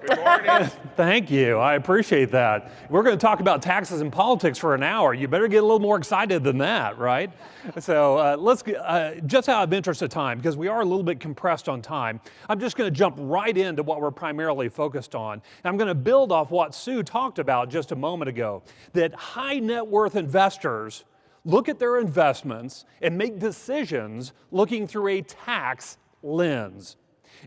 Good morning. Thank you. I appreciate that. We're going to talk about taxes and politics for an hour. You better get a little more excited than that, right? So let's just out of interest of time, because we are a little bit compressed on time, I'm just going to jump right into what we're primarily focused on. And I'm going to build off what Sue talked about just a moment ago, that high net worth investors look at their investments and make decisions looking through a tax lens.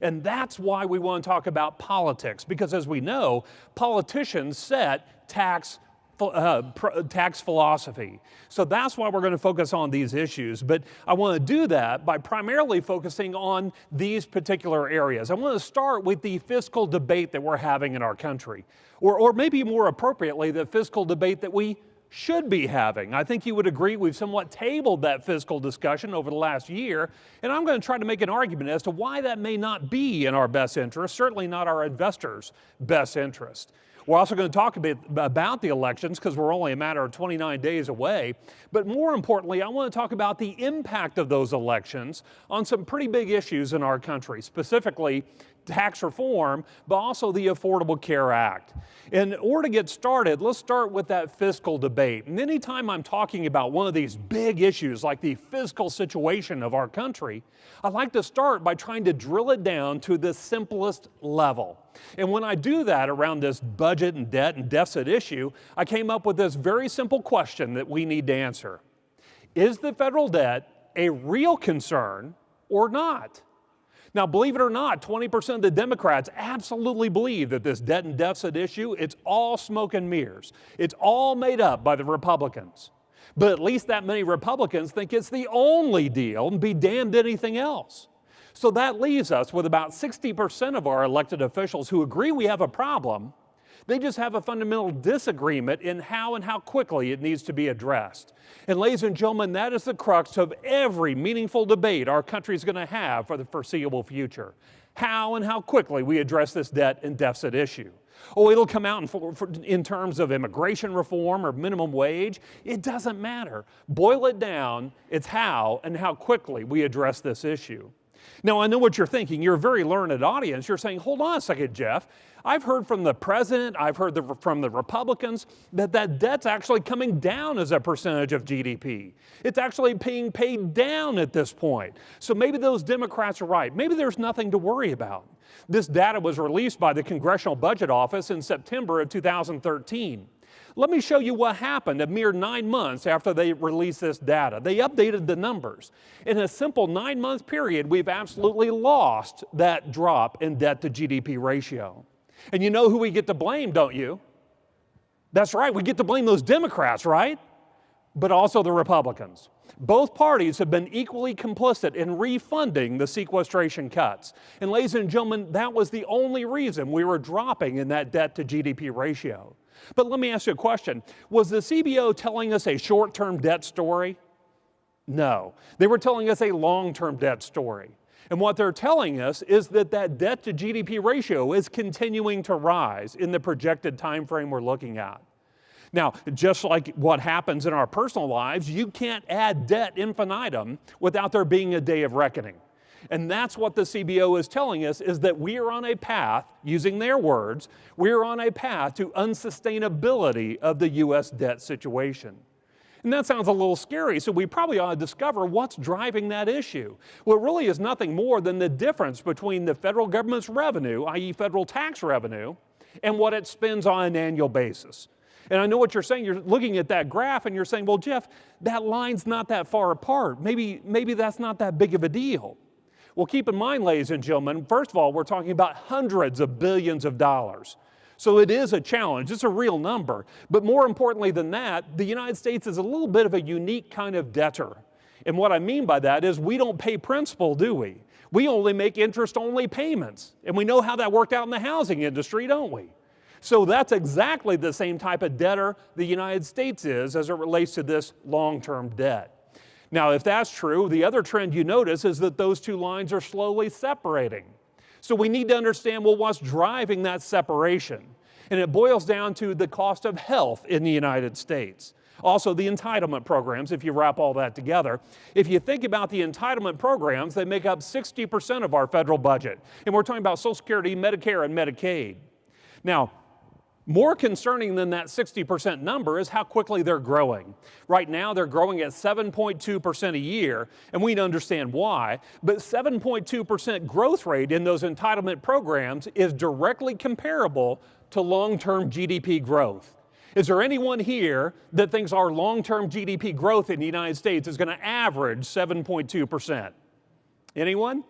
And that's why we want to talk about politics, because as we know, politicians set tax philosophy. So that's why we're going to focus on these issues. But I want to do that by primarily focusing on these particular areas. I want to start with the fiscal debate that we're having in our country, or maybe more appropriately, the fiscal debate that we should be having. I think you would agree we've somewhat tabled that fiscal discussion over the last year, and I'm going to try to make an argument as to why that may not be in our best interest, certainly not our investors' best interest. We're also going to talk a bit about the elections because we're only a matter of 29 days away. But more importantly, I want to talk about the impact of those elections on some pretty big issues in our country, specifically tax reform, but also the Affordable Care Act. In order to get started, let's start with that fiscal debate. And anytime I'm talking about one of these big issues like the fiscal situation of our country, I like to start by trying to drill it down to the simplest level. And when I do that around this budget and debt and deficit issue, I came up with this very simple question that we need to answer. Is the federal debt a real concern or not? Now, believe it or not, 20% of the Democrats absolutely believe that this debt and deficit issue, it's all smoke and mirrors. It's all made up by the Republicans. But at least that many Republicans think it's the only deal and be damned anything else. So that leaves us with about 60% of our elected officials who agree we have a problem. They just have a fundamental disagreement in how and how quickly it needs to be addressed. And ladies and gentlemen, that is the crux of every meaningful debate our country is going to have for the foreseeable future. How and how quickly we address this debt and deficit issue. Oh, it'll come out in terms of immigration reform or minimum wage. It doesn't matter. Boil it down, it's how and how quickly we address this issue. Now, I know what you're thinking. You're a very learned audience. You're saying, hold on a second, Jeff. I've heard from the president, I've heard from the Republicans that debt's actually coming down as a percentage of GDP. It's actually being paid down at this point. So maybe those Democrats are right. Maybe there's nothing to worry about. This data was released by the Congressional Budget Office in September of 2013. Let me show you what happened a mere 9 months after they released this data. They updated the numbers. In a simple 9-month period, we've absolutely lost that drop in debt to GDP ratio. And you know who we get to blame, don't you? That's right, we get to blame those Democrats, right? But also the Republicans. Both parties have been equally complicit in refunding the sequestration cuts. And ladies and gentlemen, that was the only reason we were dropping in that debt to GDP ratio. But let me ask you a question. Was the CBO telling us a short-term debt story? No. They were telling us a long-term debt story. And what they're telling us is that debt to GDP ratio is continuing to rise in the projected time frame we're looking at. Now, just like what happens in our personal lives, you can't add debt infinitum without there being a day of reckoning. And that's what the CBO is telling us, is that we are on a path, using their words, we are on a path to unsustainability of the U.S. debt situation. And that sounds a little scary, so we probably ought to discover what's driving that issue. Well, it really is nothing more than the difference between the federal government's revenue, i.e. federal tax revenue, and what it spends on an annual basis. And I know what you're saying. You're looking at that graph and you're saying, well, Jeff, that line's not that far apart. Maybe that's not that big of a deal. Well, keep in mind, ladies and gentlemen, first of all, we're talking about hundreds of billions of dollars. So it is a challenge. It's a real number. But more importantly than that, the United States is a little bit of a unique kind of debtor. And what I mean by that is we don't pay principal, do we? We only make interest-only payments. And we know how that worked out in the housing industry, don't we? So that's exactly the same type of debtor the United States is as it relates to this long-term debt. Now, if that's true, the other trend you notice is that those two lines are slowly separating. So we need to understand, well, what's driving that separation? And it boils down to the cost of health in the United States. Also, the entitlement programs, if you wrap all that together. If you think about the entitlement programs, they make up 60% of our federal budget. And we're talking about Social Security, Medicare, and Medicaid. Now, more concerning than that 60% number is how quickly they're growing. Right now, they're growing at 7.2% a year, and we understand why, but 7.2% growth rate in those entitlement programs is directly comparable to long-term GDP growth. Is there anyone here that thinks our long-term GDP growth in the United States is going to average 7.2%? Anyone?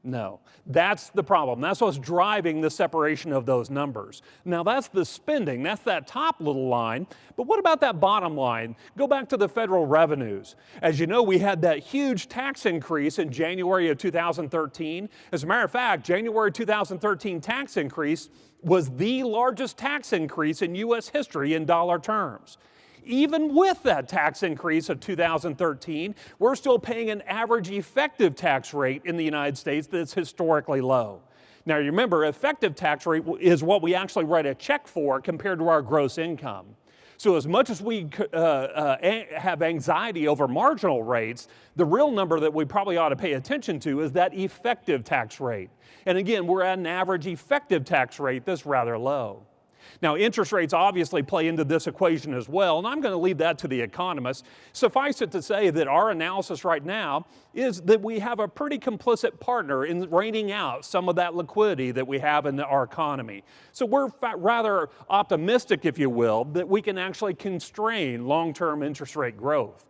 No. That's the problem. That's what's driving the separation of those numbers. Now that's the spending, that's that top little line, but what about that bottom line? Go back to the federal revenues. As you know, we had that huge tax increase in January of 2013. As a matter of fact, January 2013 tax increase was the largest tax increase in U.S. history in dollar terms. Even with that tax increase of 2013, we're still paying an average effective tax rate in the United States that's historically low. Now remember, effective tax rate is what we actually write a check for compared to our gross income. So as much as we have anxiety over marginal rates, the real number that we probably ought to pay attention to is that effective tax rate. And again, we're at an average effective tax rate that's rather low. Now, interest rates obviously play into this equation as well, and I'm going to leave that to the economists. Suffice it to say that our analysis right now is that we have a pretty complicit partner in reining out some of that liquidity that we have in our economy. So we're rather optimistic, if you will, that we can actually constrain long-term interest rate growth.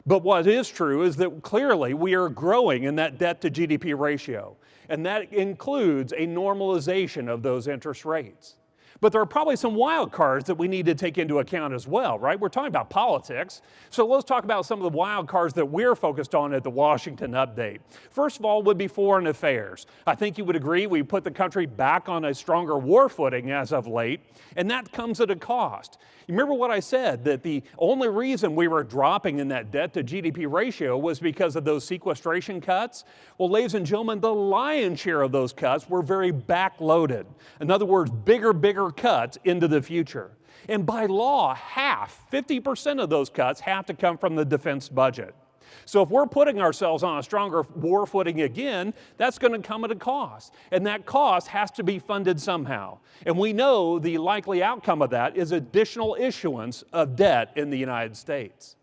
But what is true is that clearly we are growing in that debt to GDP ratio, and that includes a normalization of those interest rates. But there are probably some wild cards that we need to take into account as well, right? We're talking about politics. So let's talk about some of the wild cards that we're focused on at the Washington Update. First of all would be foreign affairs. I think you would agree we put the country back on a stronger war footing as of late, and that comes at a cost. You remember what I said, that the only reason we were dropping in that debt to GDP ratio was because of those sequestration cuts? Well, ladies and gentlemen, the lion's share of those cuts were very backloaded. In other words, bigger cuts into the future. And by law, 50% of those cuts have to come from the defense budget. So if we're putting ourselves on a stronger war footing again, that's going to come at a cost. And that cost has to be funded somehow. And we know the likely outcome of that is additional issuance of debt in the United States.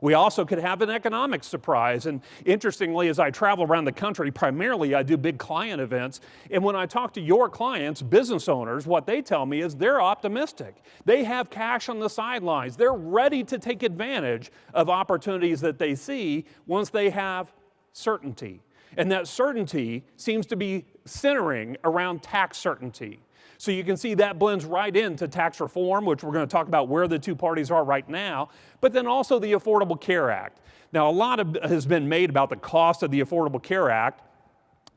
We also could have an economic surprise. And interestingly, as I travel around the country, primarily I do big client events. And when I talk to your clients, business owners, what they tell me is they're optimistic. They have cash on the sidelines. They're ready to take advantage of opportunities that they see once they have certainty. And that certainty seems to be centering around tax certainty. So you can see that blends right into tax reform, which we're going to talk about where the two parties are right now, but then also the Affordable Care Act. Now, a lot has been made about the cost of the Affordable Care Act.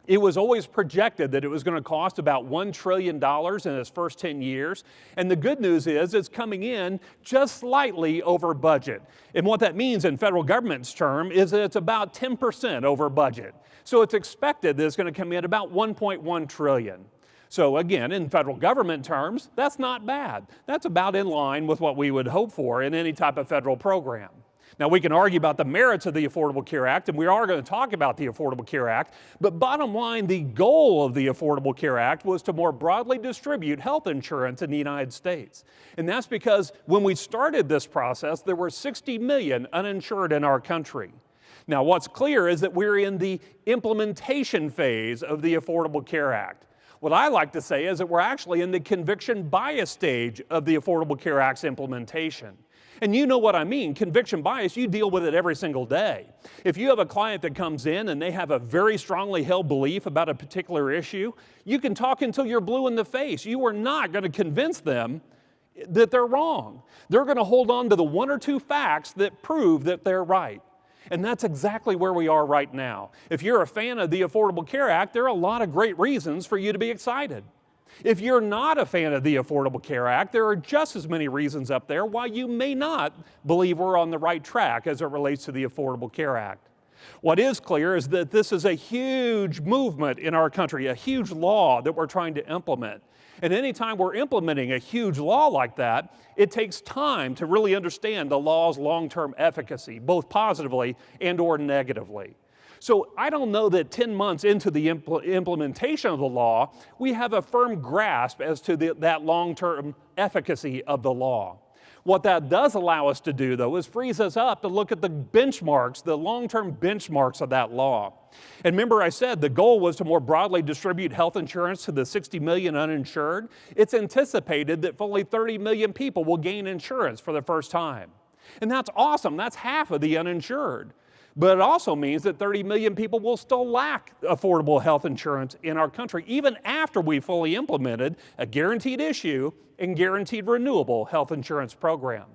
It was always projected that it was going to cost about $1 trillion in its first 10 years. And the good news is it's coming in just slightly over budget. And what that means in federal government's term is that it's about 10% over budget. So it's expected that it's going to come in about $1.1 trillion. So again, in federal government terms, that's not bad. That's about in line with what we would hope for in any type of federal program. Now, we can argue about the merits of the Affordable Care Act, and we are going to talk about the Affordable Care Act, but bottom line, the goal of the Affordable Care Act was to more broadly distribute health insurance in the United States. And that's because when we started this process, there were 60 million uninsured in our country. Now, what's clear is that we're in the implementation phase of the Affordable Care Act. What I like to say is that we're actually in the conviction bias stage of the Affordable Care Act's implementation. And you know what I mean, conviction bias, you deal with it every single day. If you have a client that comes in and they have a very strongly held belief about a particular issue, you can talk until you're blue in the face. You are not going to convince them that they're wrong. They're going to hold on to the one or two facts that prove that they're right. And that's exactly where we are right now. If you're a fan of the Affordable Care Act, there are a lot of great reasons for you to be excited. If you're not a fan of the Affordable Care Act, there are just as many reasons up there why you may not believe we're on the right track as it relates to the Affordable Care Act. What is clear is that this is a huge movement in our country, a huge law that we're trying to implement. And anytime we're implementing a huge law like that, it takes time to really understand the law's long-term efficacy, both positively and or negatively. So I don't know that 10 months into the implementation of the law, we have a firm grasp as to that long-term efficacy of the law. What that does allow us to do, though, is frees us up to look at the benchmarks, the long-term benchmarks of that law. And remember I said the goal was to more broadly distribute health insurance to the 60 million uninsured. It's anticipated that fully 30 million people will gain insurance for the first time. And that's awesome. That's half of the uninsured. But it also means that 30 million people will still lack affordable health insurance in our country, even after we fully implemented a guaranteed issue and guaranteed renewable health insurance program.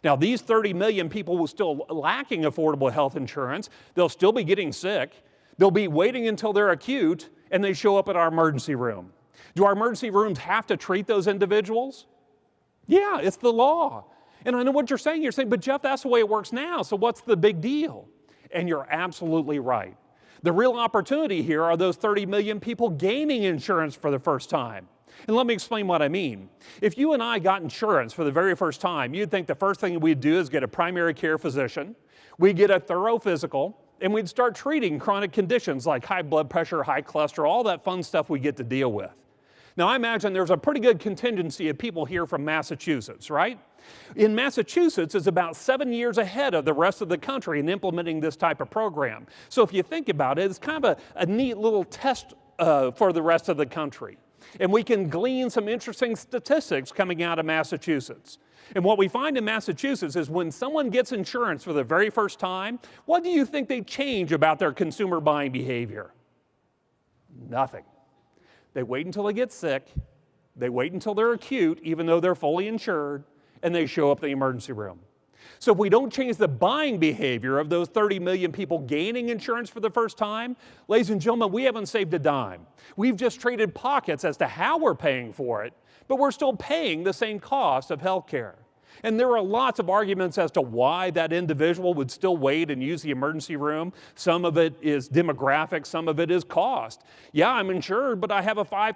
Now, these 30 million people will still lacking affordable health insurance. They'll still be getting sick. They'll be waiting until they're acute, and they show up at our emergency room. Do our emergency rooms have to treat those individuals? Yeah, it's the law. And I know what you're saying. You're saying, but Jeff, that's the way it works now, so what's the big deal? And you're absolutely right. The real opportunity here are those 30 million people gaining insurance for the first time. And let me explain what I mean. If you and I got insurance for the very first time, you'd think the first thing we'd do is get a primary care physician, we'd get a thorough physical, and we'd start treating chronic conditions like high blood pressure, high cholesterol, all that fun stuff we get to deal with. Now, I imagine there's a pretty good contingency of people here from Massachusetts, right? In Massachusetts, it's about 7 years ahead of the rest of the country in implementing this type of program. So if you think about it, it's kind of a neat little test for the rest of the country. And we can glean some interesting statistics coming out of Massachusetts. And what we find in Massachusetts is when someone gets insurance for the very first time, what do you think they change about their consumer buying behavior? Nothing. They wait until they get sick, they wait until they're acute, even though they're fully insured, and they show up at the emergency room. So if we don't change the buying behavior of those 30 million people gaining insurance for the first time, ladies and gentlemen, we haven't saved a dime. We've just traded pockets as to how we're paying for it, but we're still paying the same cost of health care. And there are lots of arguments as to why that individual would still wait and use the emergency room. Some of it is demographic, some of it is cost. Yeah, I'm insured, but I have a $5,000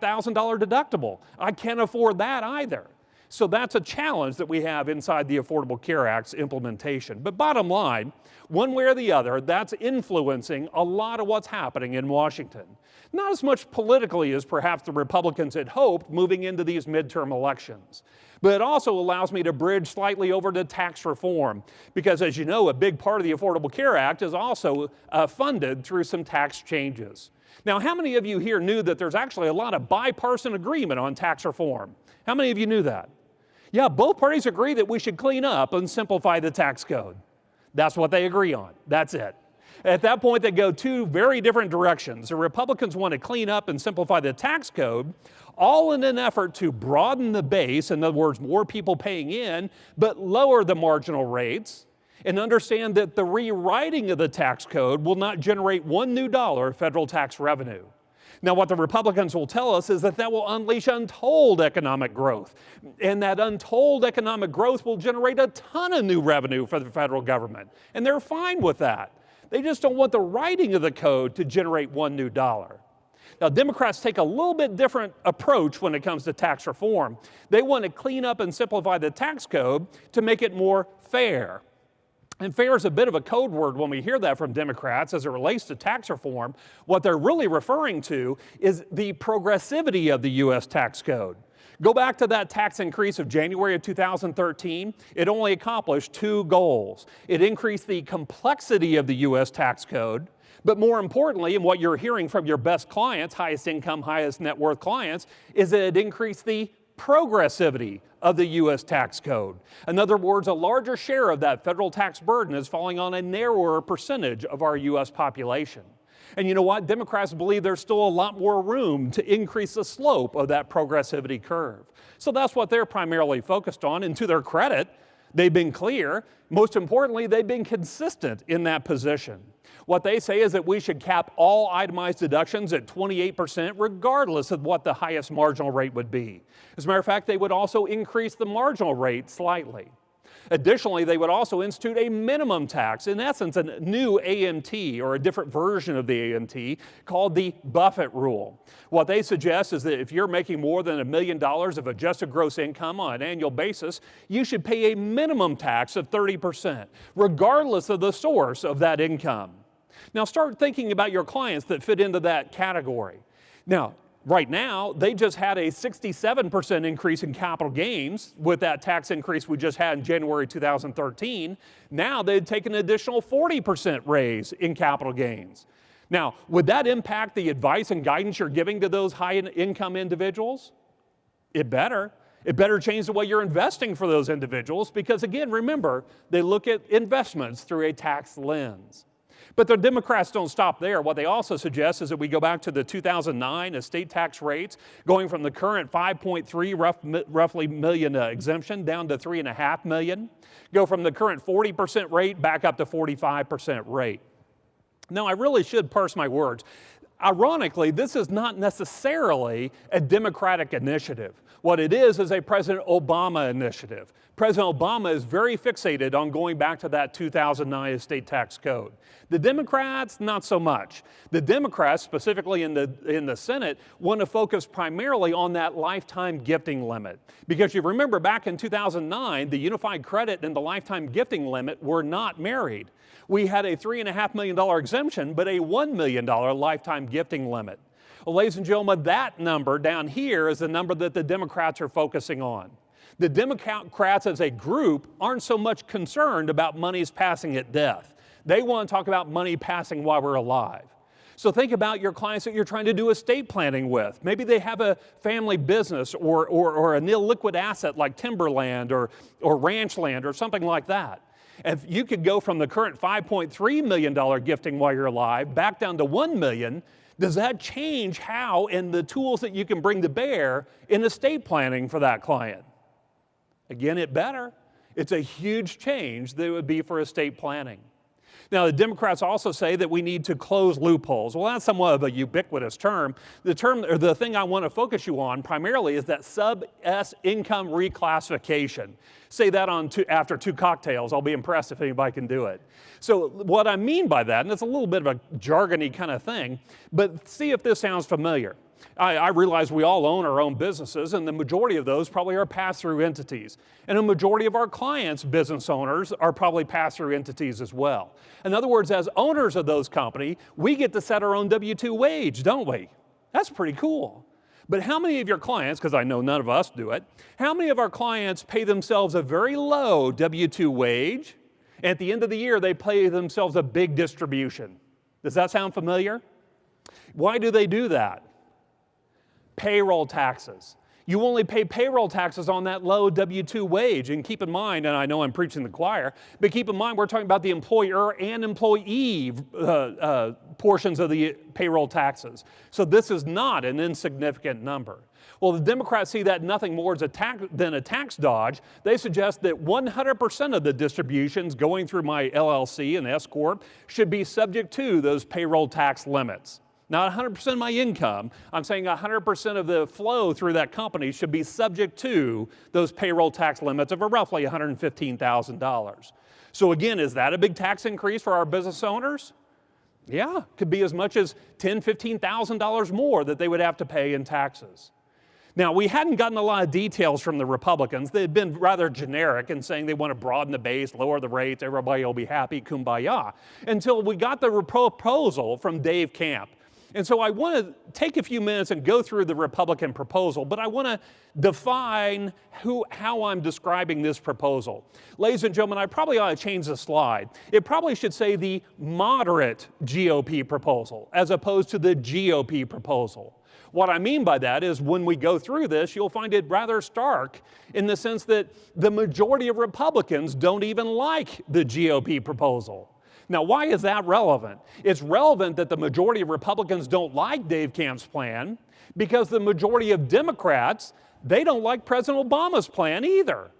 deductible. I can't afford that either. So that's a challenge that we have inside the Affordable Care Act's implementation. But bottom line, one way or the other, that's influencing a lot of what's happening in Washington. Not as much politically as perhaps the Republicans had hoped moving into these midterm elections. But it also allows me to bridge slightly over to tax reform, because as you know, a big part of the Affordable Care Act is also funded through some tax changes. Now, how many of you here knew that there's actually a lot of bipartisan agreement on tax reform? How many of you knew that? Yeah, both parties agree that we should clean up and simplify the tax code. That's what they agree on. That's it. At that point, they go two very different directions. The Republicans want to clean up and simplify the tax code, all in an effort to broaden the base, in other words, more people paying in, but lower the marginal rates, and understand that the rewriting of the tax code will not generate one new dollar of federal tax revenue. Now, what the Republicans will tell us is that that will unleash untold economic growth, and that untold economic growth will generate a ton of new revenue for the federal government, and they're fine with that. They just don't want the writing of the code to generate one new dollar. Now, Democrats take a little bit different approach when it comes to tax reform. They want to clean up and simplify the tax code to make it more fair. And fair is a bit of a code word when we hear that from Democrats as it relates to tax reform. What they're really referring to is the progressivity of the U.S. tax code. Go back to that tax increase of January of 2013. It only accomplished two goals. It increased the complexity of the U.S. tax code, but more importantly, and what you're hearing from your best clients, highest income, highest net worth clients, is that it increased the progressivity of the U.S. tax code. In other words, a larger share of that federal tax burden is falling on a narrower percentage of our U.S. population. And you know what? Democrats believe there's still a lot more room to increase the slope of that progressivity curve. So that's what they're primarily focused on, and to their credit, they've been clear. Most importantly, they've been consistent in that position. What they say is that we should cap all itemized deductions at 28%, regardless of what the highest marginal rate would be. As a matter of fact, they would also increase the marginal rate slightly. Additionally, they would also institute a minimum tax, in essence, a new AMT, or a different version of the AMT, called the Buffett rule. What they suggest is that if you're making more than $1 million of adjusted gross income on an annual basis, you should pay a minimum tax of 30%, regardless of the source of that income. Now start thinking about your clients that fit into that category. Now, right now, they just had a 67% increase in capital gains with that tax increase we just had in January 2013. Now they'd take an additional 40% raise in capital gains. Now, would that impact the advice and guidance you're giving to those high-income individuals? It better. It better change the way you're investing for those individuals because, again, remember, they look at investments through a tax lens. But the Democrats don't stop there. What they also suggest is that we go back to the 2009 estate tax rates, going from the current 5.3 roughly million exemption down to 3.5 million, go from the current 40% rate back up to 45% rate. Now, I really should parse my words. Ironically, this is not necessarily a Democratic initiative. What it is a President Obama initiative. President Obama is very fixated on going back to that 2009 estate tax code. The Democrats, not so much. The Democrats, specifically in the Senate, want to focus primarily on that lifetime gifting limit. Because you remember back in 2009, the unified credit and the lifetime gifting limit were not married. We had a $3.5 million exemption, but a $1 million lifetime gifting limit. Well, ladies and gentlemen, that number down here is the number that the Democrats are focusing on. The Democrats as a group aren't so much concerned about monies passing at death. They want to talk about money passing while we're alive. So think about your clients that you're trying to do estate planning with. Maybe they have a family business or a illiquid asset like timberland or ranch land or something like that. If you could go from the current $5.3 million gifting while you're alive back down to $1 million, does that change how and the tools that you can bring to bear in estate planning for that client? Again, it better. It's a huge change that it would be for estate planning. Now, the Democrats also say that we need to close loopholes. Well, that's somewhat of a ubiquitous term. The thing I want to focus you on primarily is that sub-S income reclassification. Say that after 2 cocktails. I'll be impressed if anybody can do it. So what I mean by that, and it's a little bit of a jargony kind of thing, but see if this sounds familiar. I realize we all own our own businesses, and the majority of those probably are pass-through entities. And a majority of our clients' business owners are probably pass-through entities as well. In other words, as owners of those companies, we get to set our own W-2 wage, don't we? That's pretty cool. But how many of your clients, because I know none of us do it, how many of our clients pay themselves a very low W-2 wage, and at the end of the year, they pay themselves a big distribution? Does that sound familiar? Why do they do that? Payroll taxes. You only pay payroll taxes on that low W-2 wage. And keep in mind, and I know I'm preaching the choir, but keep in mind we're talking about the employer and employee portions of the payroll taxes. So this is not an insignificant number. Well, the Democrats see that nothing more than a tax dodge. They suggest that 100% of the distributions going through my LLC and S Corp should be subject to those payroll tax limits. Not 100% of my income. I'm saying 100% of the flow through that company should be subject to those payroll tax limits of roughly $115,000. So again, is that a big tax increase for our business owners? Yeah, could be as much as $10,000, $15,000 more that they would have to pay in taxes. Now, we hadn't gotten a lot of details from the Republicans. They had been rather generic in saying they want to broaden the base, lower the rates, everybody will be happy, kumbaya, until we got the proposal from Dave Camp. And so I want to take a few minutes and go through the Republican proposal, but I want to define how I'm describing this proposal. Ladies and gentlemen, I probably ought to change the slide. It probably should say the moderate GOP proposal as opposed to the GOP proposal. What I mean by that is when we go through this, you'll find it rather stark in the sense that the majority of Republicans don't even like the GOP proposal. Now, why is that relevant? It's relevant that the majority of Republicans don't like Dave Camp's plan because the majority of Democrats, they don't like President Obama's plan either.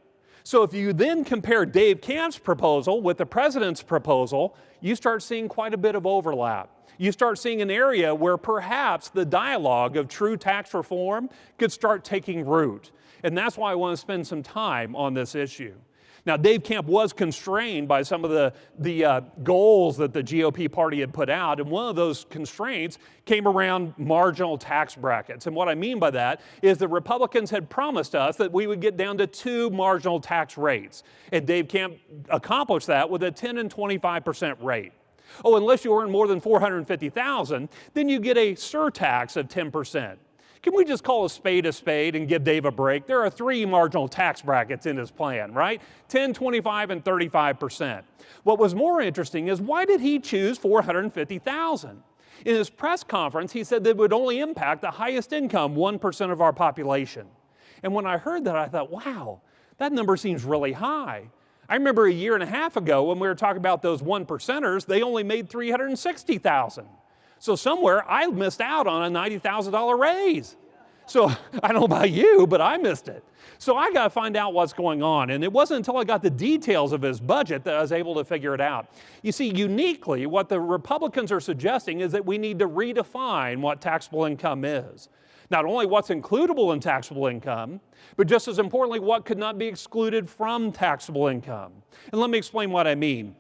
So if you then compare Dave Camp's proposal with the president's proposal, you start seeing quite a bit of overlap. You start seeing an area where perhaps the dialogue of true tax reform could start taking root. And that's why I want to spend some time on this issue. Now, Dave Camp was constrained by some of the goals that the GOP party had put out, and one of those constraints came around marginal tax brackets. And what I mean by that is the Republicans had promised us that we would get down to 2 marginal tax rates, and Dave Camp accomplished that with a 10 and 25% rate. Oh, unless you earn more than $450,000, then you get a surtax of 10%. Can we just call a spade and give Dave a break? There are 3 marginal tax brackets in his plan, right? 10, 25, and 35%. What was more interesting is, why did he choose $450,000? In his press conference, he said that it would only impact the highest income 1% of our population. And when I heard that, I thought, wow, that number seems really high. I remember a year and a half ago when we were talking about those 1%ers, they only made $360,000. So somewhere I missed out on a $90,000 raise. So I don't know about you, but I missed it. So I got to find out what's going on. And it wasn't until I got the details of his budget that I was able to figure it out. You see, uniquely, what the Republicans are suggesting is that we need to redefine what taxable income is. Not only what's includable in taxable income, but just as importantly, what could not be excluded from taxable income. And let me explain what I mean.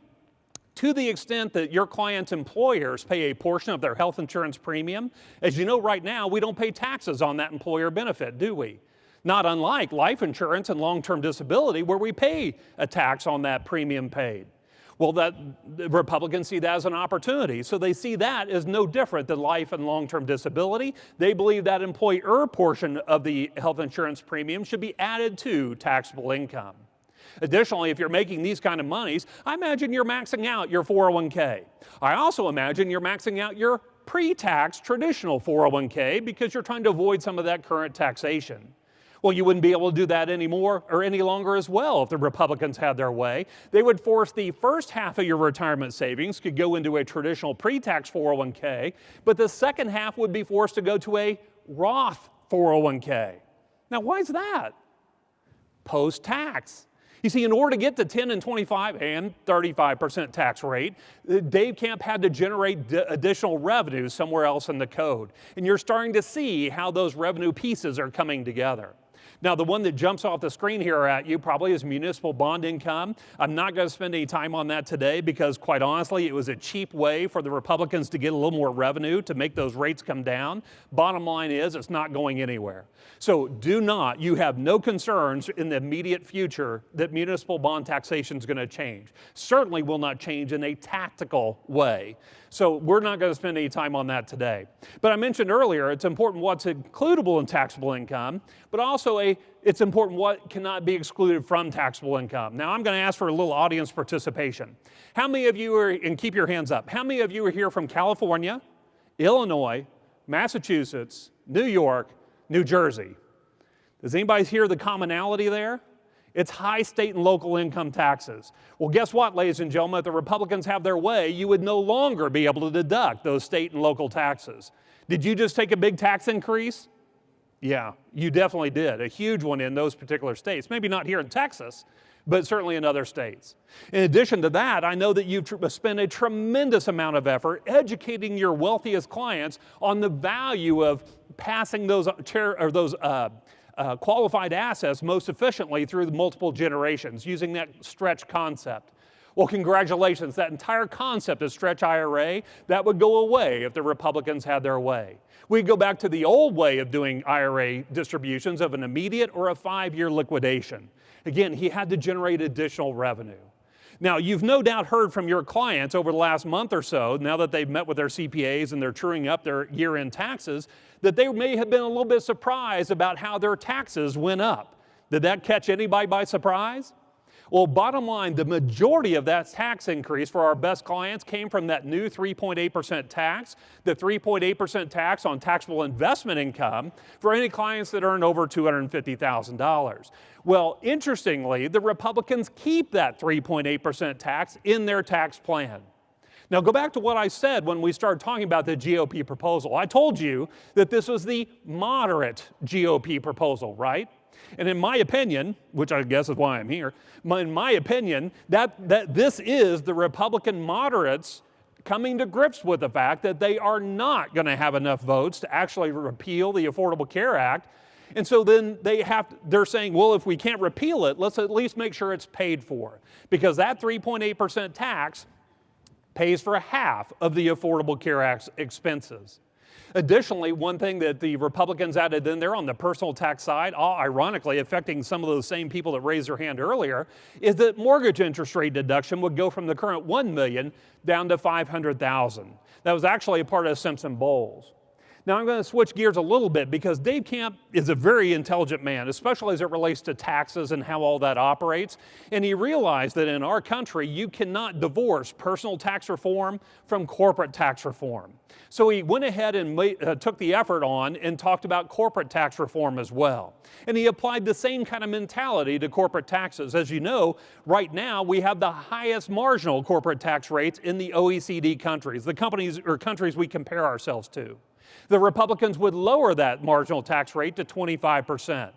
To the extent that your client's employers pay a portion of their health insurance premium, as you know right now, we don't pay taxes on that employer benefit, do we? Not unlike life insurance and long-term disability, where we pay a tax on that premium paid. Well, the Republicans see that as an opportunity. So they see that as no different than life and long-term disability. They believe that employer portion of the health insurance premium should be added to taxable income. Additionally, if you're making these kind of monies, I imagine you're maxing out your 401k. I also imagine you're maxing out your pre-tax traditional 401k because you're trying to avoid some of that current taxation. Well, you wouldn't be able to do that anymore or any longer as well if the Republicans had their way. They would force the first half of your retirement savings could go into a traditional pre-tax 401k, but the second half would be forced to go to a Roth 401k. Now, why is that? Post-tax. You see, in order to get to 10 and 25 and 35% tax rate, Dave Camp had to generate additional revenue somewhere else in the code. And you're starting to see how those revenue pieces are coming together. Now, the one that jumps off the screen here at you probably is municipal bond income. I'm not going to spend any time on that today because, quite honestly, it was a cheap way for the Republicans to get a little more revenue to make those rates come down. Bottom line is, it's not going anywhere. So you have no concerns in the immediate future that municipal bond taxation is going to change. Certainly will not change in a tactical way. So we're not going to spend any time on that today. But I mentioned earlier, it's important what's includable in taxable income, but also it's important what cannot be excluded from taxable income. Now I'm going to ask for a little audience participation. How many of you and keep your hands up, how many of you are here from California, Illinois, Massachusetts, New York, New Jersey? Does anybody hear the commonality there? It's high state and local income taxes. Well, guess what, ladies and gentlemen? If the Republicans have their way, you would no longer be able to deduct those state and local taxes. Did you just take a big tax increase? Yeah, you definitely did. A huge one in those particular states. Maybe not here in Texas, but certainly in other states. In addition to that, I know that you've spent a tremendous amount of effort educating your wealthiest clients on the value of passing those qualified assets most efficiently through the multiple generations using that stretch concept. Well, congratulations, that entire concept of stretch IRA, that would go away if the Republicans had their way. We'd go back to the old way of doing IRA distributions of an immediate or a 5-year liquidation. Again, he had to generate additional revenue. Now, you've no doubt heard from your clients over the last month or so, now that they've met with their CPAs and they're truing up their year-end taxes, that they may have been a little bit surprised about how their taxes went up. Did that catch anybody by surprise? Well, bottom line, the majority of that tax increase for our best clients came from that new 3.8% tax, the 3.8% tax on taxable investment income for any clients that earn over $250,000. Well, interestingly, the Republicans keep that 3.8% tax in their tax plan. Now, go back to what I said when we started talking about the GOP proposal. I told you that this was the moderate GOP proposal, right? And in my opinion, which I guess is why I'm here, in my opinion, that this is the Republican moderates coming to grips with the fact that they are not going to have enough votes to actually repeal the Affordable Care Act. And so then they're saying, well, if we can't repeal it, let's at least make sure it's paid for. Because that 3.8% tax pays for half of the Affordable Care Act's expenses. Additionally, one thing that the Republicans added in there on the personal tax side, ironically affecting some of those same people that raised their hand earlier, is that mortgage interest rate deduction would go from the current $1 million down to $500,000. That was actually a part of Simpson-Bowles. Now I'm going to switch gears a little bit because Dave Camp is a very intelligent man, especially as it relates to taxes and how all that operates. And he realized that in our country, you cannot divorce personal tax reform from corporate tax reform. So he went ahead and took the effort on and talked about corporate tax reform as well. And he applied the same kind of mentality to corporate taxes. As you know, right now we have the highest marginal corporate tax rates in the OECD countries, the countries we compare ourselves to. The Republicans would lower that marginal tax rate to 25%.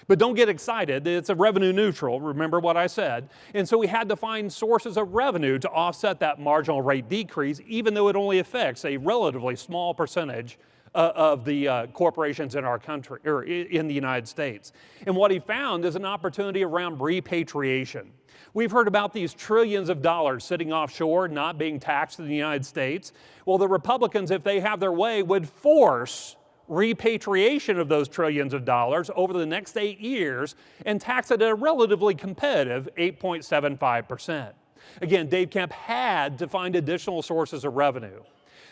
But don't get excited, it's a revenue neutral, remember what I said. And so we had to find sources of revenue to offset that marginal rate decrease, even though it only affects a relatively small percentage of the corporations in our country, or in the United States. And what he found is an opportunity around repatriation. We've heard about these trillions of dollars sitting offshore, not being taxed in the United States. Well, the Republicans, if they have their way, would force repatriation of those trillions of dollars over the next 8 years and tax it at a relatively competitive 8.75%. Again, Dave Camp had to find additional sources of revenue.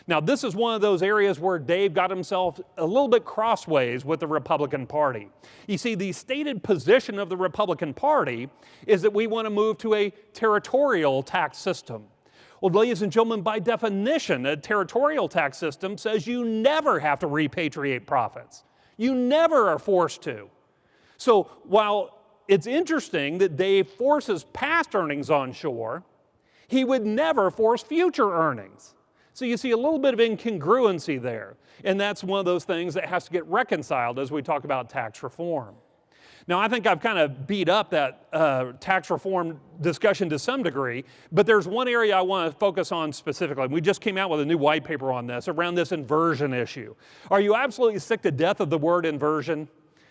Now, this is one of those areas where Dave got himself a little bit crossways with the Republican Party. You see, the stated position of the Republican Party is that we want to move to a territorial tax system. Well, ladies and gentlemen, by definition, a territorial tax system says you never have to repatriate profits. You never are forced to. So while it's interesting that Dave forces past earnings onshore, he would never force future earnings. So you see a little bit of incongruency there. And that's one of those things that has to get reconciled as we talk about tax reform. Now, I think I've kind of beat up that tax reform discussion to some degree, but there's one area I want to focus on specifically. We just came out with a new white paper on this, around this inversion issue. Are you absolutely sick to death of the word inversion?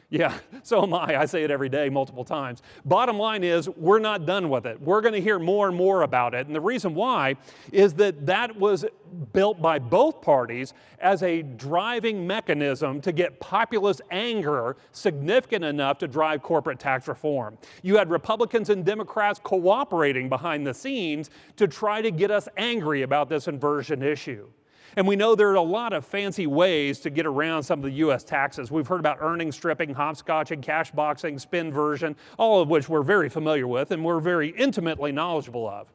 Yeah, so am I. I say it every day, multiple times. Bottom line is, we're not done with it. We're going to hear more and more about it. And the reason why is that that was built by both parties as a driving mechanism to get populist anger significant enough to drive corporate tax reform. You had Republicans and Democrats cooperating behind the scenes to try to get us angry about this inversion issue. And we know there are a lot of fancy ways to get around some of the U.S. taxes. We've heard about earnings stripping, hopscotching, cash boxing, spinversion, all of which we're very familiar with and we're very intimately knowledgeable of.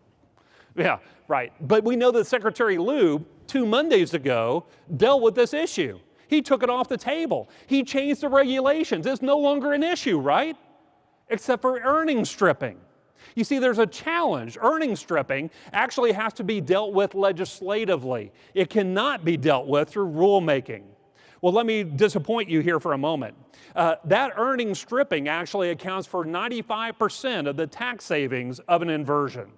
Yeah, right. But we know that Secretary Lew, 2 Mondays ago, dealt with this issue. He took it off the table. He changed the regulations. It's no longer an issue, right? Except for earnings stripping. You see, there's a challenge. Earnings stripping actually has to be dealt with legislatively. It cannot be dealt with through rulemaking. Well, let me disappoint you here for a moment. That earnings stripping actually accounts for 95% of the tax savings of an inversion.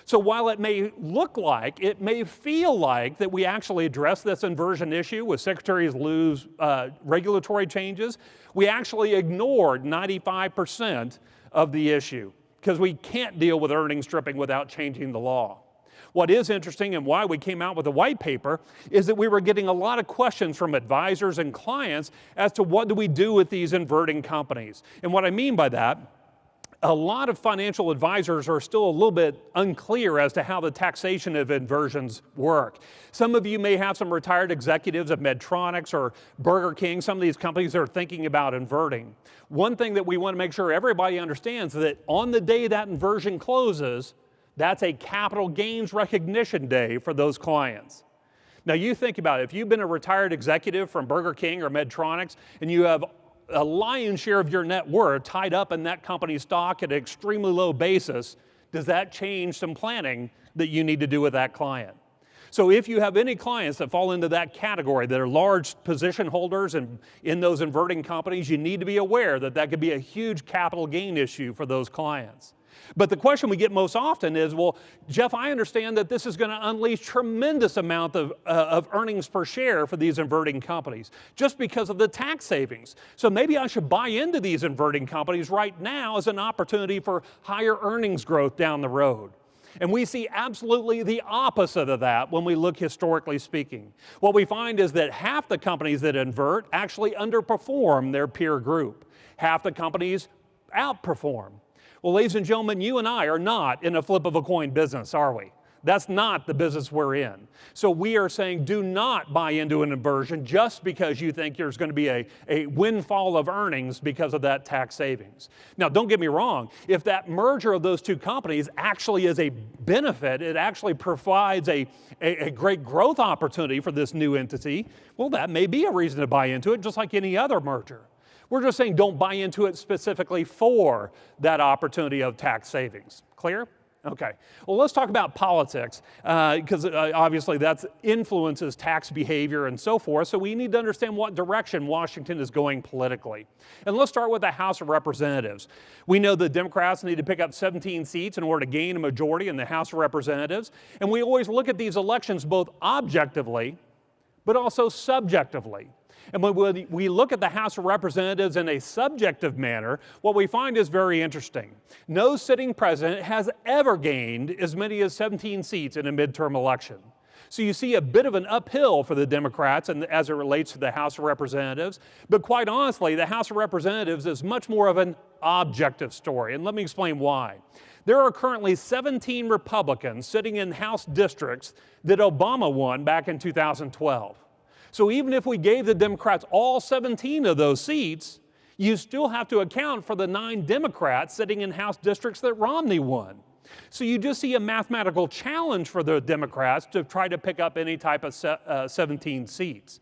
So while it may look like, it may feel like that we actually address this inversion issue with Secretary Lew's regulatory changes, we actually ignored 95% of the issue, because we can't deal with earnings stripping without changing the law. What is interesting and why we came out with a white paper is that we were getting a lot of questions from advisors and clients as to what do we do with these inverting companies. And what I mean by that, a lot of financial advisors are still a little bit unclear as to how the taxation of inversions work. Some of you may have some retired executives of Medtronic or Burger King. Some of these companies are thinking about inverting. One thing that we want to make sure everybody understands is that on the day that inversion closes, that's a capital gains recognition day for those clients. Now you think about it, if you've been a retired executive from Burger King or Medtronic and you have a lion's share of your net worth tied up in that company's stock at an extremely low basis, does that change some planning that you need to do with that client? So if you have any clients that fall into that category that are large position holders and in those inverting companies, you need to be aware that that could be a huge capital gain issue for those clients. But the question we get most often is, well, Jeff, I understand that this is going to unleash tremendous amount of earnings per share for these inverting companies just because of the tax savings. So maybe I should buy into these inverting companies right now as an opportunity for higher earnings growth down the road. And we see absolutely the opposite of that when we look historically speaking. What we find is that half the companies that invert actually underperform their peer group. Half the companies outperform. Well, ladies and gentlemen, you and I are not in a flip of a coin business, are we? That's not the business we're in. So we are saying do not buy into an inversion just because you think there's going to be a windfall of earnings because of that tax savings. Now, don't get me wrong. If that merger of those two companies actually is a benefit, it actually provides a great growth opportunity for this new entity, well, that may be a reason to buy into it, just like any other merger. We're just saying don't buy into it specifically for that opportunity of tax savings. Clear? Okay, well, let's talk about politics, because obviously that influences tax behavior and so forth, so we need to understand what direction Washington is going politically. And let's start with the House of Representatives. We know the Democrats need to pick up 17 seats in order to gain a majority in the House of Representatives, and we always look at these elections both objectively, but also subjectively. And when we look at the House of Representatives in a subjective manner, what we find is very interesting. No sitting president has ever gained as many as 17 seats in a midterm election. So you see a bit of an uphill for the Democrats as it relates to the House of Representatives. But quite honestly, the House of Representatives is much more of an objective story. And let me explain why. There are currently 17 Republicans sitting in House districts that Obama won back in 2012. So even if we gave the Democrats all 17 of those seats, you still have to account for the 9 Democrats sitting in House districts that Romney won. So you just see a mathematical challenge for the Democrats to try to pick up any type of 17 seats.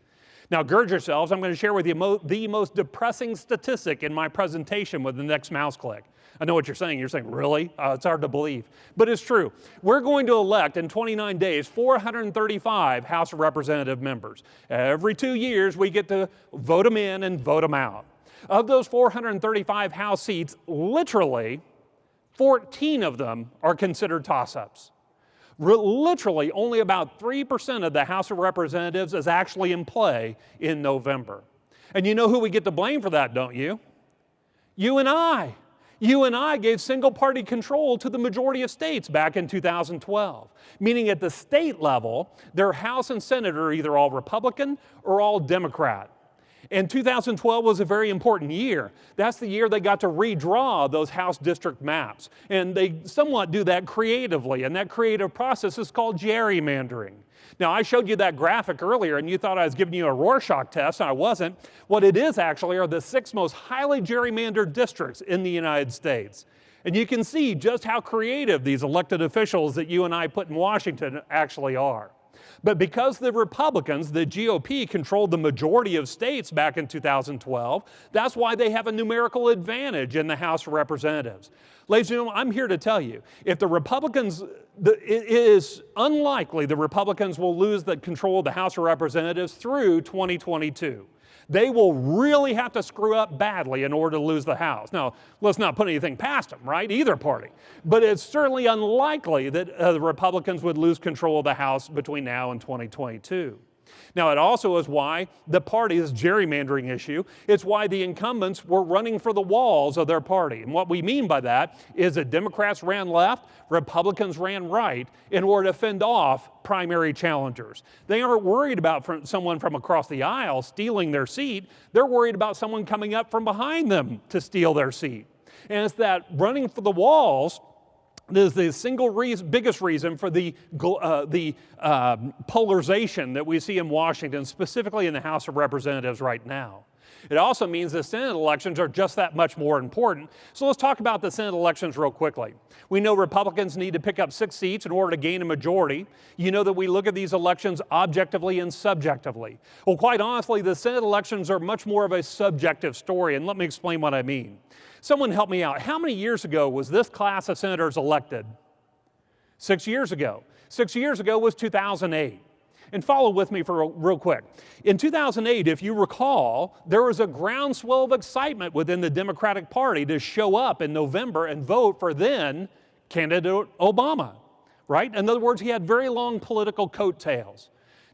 Now, gird yourselves. I'm going to share with you the most depressing statistic in my presentation with the next mouse click. I know what you're saying. You're saying, really? It's hard to believe. But it's true. We're going to elect in 29 days 435 House of Representative members. Every 2 years, we get to vote them in and vote them out. Of those 435 House seats, literally 14 of them are considered toss-ups. Literally, only about 3% of the House of Representatives is actually in play in November. And you know who we get to blame for that, don't you? You and I. You and I gave single-party control to the majority of states back in 2012, meaning at the state level, their House and Senate are either all Republican or all Democrat. And 2012 was a very important year. That's the year they got to redraw those House district maps. And they somewhat do that creatively, and that creative process is called gerrymandering. Now, I showed you that graphic earlier, and you thought I was giving you a Rorschach test, and I wasn't. What it is actually are the 6 most highly gerrymandered districts in the United States. And you can see just how creative these elected officials that you and I put in Washington actually are. But because the Republicans, the GOP, controlled the majority of states back in 2012, that's why they have a numerical advantage in the House of Representatives. Ladies and gentlemen, I'm here to tell you, if the Republicans, it is unlikely the Republicans will lose the control of the House of Representatives through 2022. They will really have to screw up badly in order to lose the House. Now, let's not put anything past them, right? Either party. But it's certainly unlikely that the Republicans would lose control of the House between now and 2022. Now, it also is why the party's gerrymandering issue, it's why the incumbents were running for the walls of their party. And what we mean by that is that Democrats ran left, Republicans ran right in order to fend off primary challengers. They aren't worried about someone from across the aisle stealing their seat. They're worried about someone coming up from behind them to steal their seat. And it's that running for the walls is the single biggest reason for the polarization that we see in Washington, specifically in the House of Representatives right now. It also means the Senate elections are just that much more important. So let's talk about the Senate elections real quickly. We know Republicans need to pick up 6 seats in order to gain a majority. You know that we look at these elections objectively and subjectively. Well, quite honestly, the Senate elections are much more of a subjective story, and let me explain what I mean. Someone help me out. How many years ago was this class of senators elected? 6 years ago. 6 years ago was 2008. And follow with me for real quick. In 2008, if you recall, there was a groundswell of excitement within the Democratic Party to show up in November and vote for then candidate Obama, right? In other words, he had very long political coattails.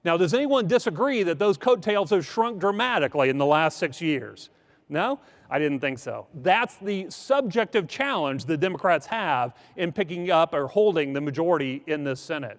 Now, does anyone disagree that those coattails have shrunk dramatically in the last 6 years? No, I didn't think so. That's the subjective challenge the Democrats have in picking up or holding the majority in the Senate.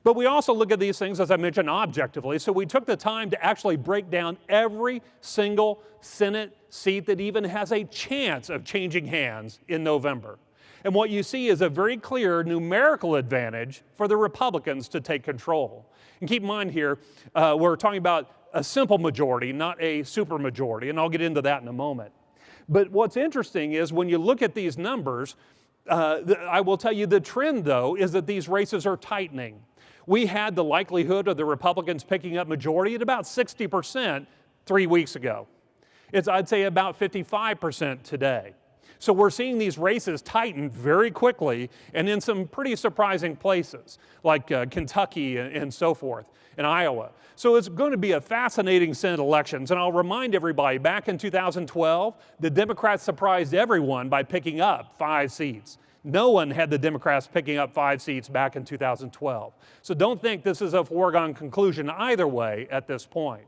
But we also look at these things, as I mentioned, objectively. So we took the time to actually break down every single Senate seat that even has a chance of changing hands in November. And what you see is a very clear numerical advantage for the Republicans to take control. And keep in mind here, we're talking about a simple majority, not a supermajority, and I'll get into that in a moment. But what's interesting is when you look at these numbers, I will tell you the trend, though, is that these races are tightening. We had the likelihood of the Republicans picking up majority at about 60% 3 weeks ago. It's, I'd say, about 55% today. So we're seeing these races tighten very quickly and in some pretty surprising places, like Kentucky and so forth, and Iowa. So it's going to be a fascinating Senate elections. And I'll remind everybody, back in 2012, the Democrats surprised everyone by picking up 5 seats. No one had the Democrats picking up 5 seats back in 2012. So don't think this is a foregone conclusion either way at this point.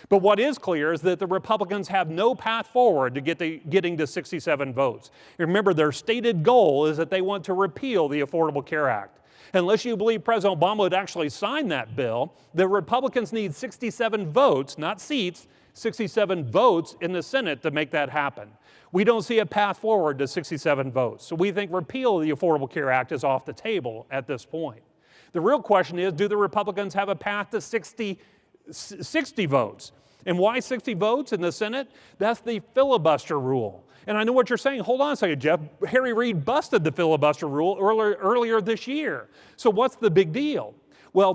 But what is clear is that the Republicans have no path forward to getting to 67 votes. Remember, their stated goal is that they want to repeal the Affordable Care Act. Unless you believe President Obama would actually sign that bill, the Republicans need 67 votes, not seats, 67 votes in the Senate to make that happen. We don't see a path forward to 67 votes. So we think repeal of the Affordable Care Act is off the table at this point. The real question is, do the Republicans have a path to 60 votes? And why 60 votes in the Senate? That's the filibuster rule. And I know what you're saying. Hold on a second, Jeff. Harry Reid busted the filibuster rule earlier this year. So what's the big deal? Well,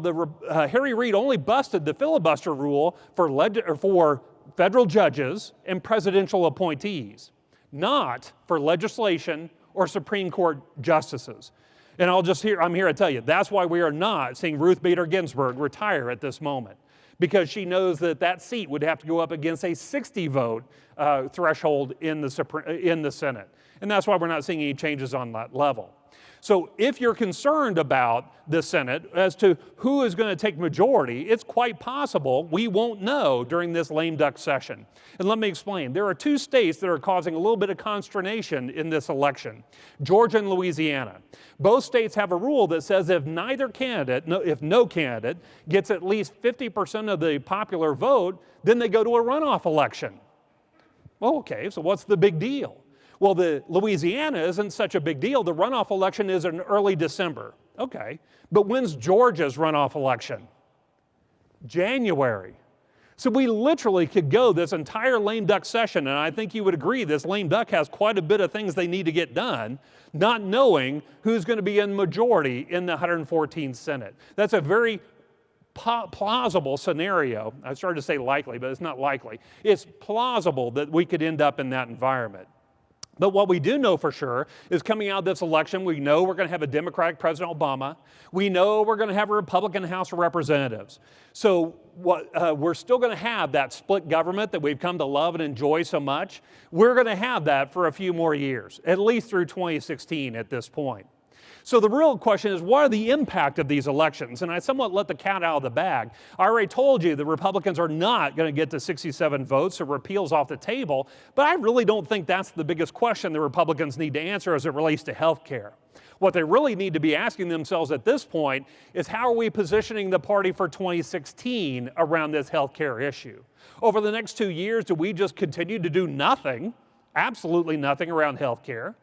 Harry Reid only busted the filibuster rule for federal judges and presidential appointees, not for legislation or Supreme Court justices. And I'm here to tell you, that's why we are not seeing Ruth Bader Ginsburg retire at this moment, because she knows that that seat would have to go up against a 60-vote threshold in the Senate. And that's why we're not seeing any changes on that level. So if you're concerned about the Senate as to who is going to take majority, it's quite possible we won't know during this lame duck session. And let me explain. There are 2 states that are causing a little bit of consternation in this election, Georgia and Louisiana. Both states have a rule that says if no candidate gets at least 50% of the popular vote, then they go to a runoff election. Well, okay, so what's the big deal? Well, the Louisiana isn't such a big deal. The runoff election is in early December. Okay, but when's Georgia's runoff election? January. So we literally could go this entire lame duck session, and I think you would agree this lame duck has quite a bit of things they need to get done, not knowing who's going to be in majority in the 114th Senate. That's a very plausible scenario. I started to say likely, but it's not likely. It's plausible that we could end up in that environment. But what we do know for sure is coming out of this election, we know we're going to have a Democratic President Obama. We know we're going to have a Republican House of Representatives. So we're still going to have that split government that we've come to love and enjoy so much. We're going to have that for a few more years, at least through 2016 at this point. So the real question is, what are the impact of these elections? And I somewhat let the cat out of the bag. I already told you the Republicans are not going to get to 67 votes, so repeal's off the table. But I really don't think that's the biggest question the Republicans need to answer as it relates to health care. What they really need to be asking themselves at this point is, how are we positioning the party for 2016 around this health care issue? Over the next 2 years, do we just continue to do nothing, absolutely nothing around health care?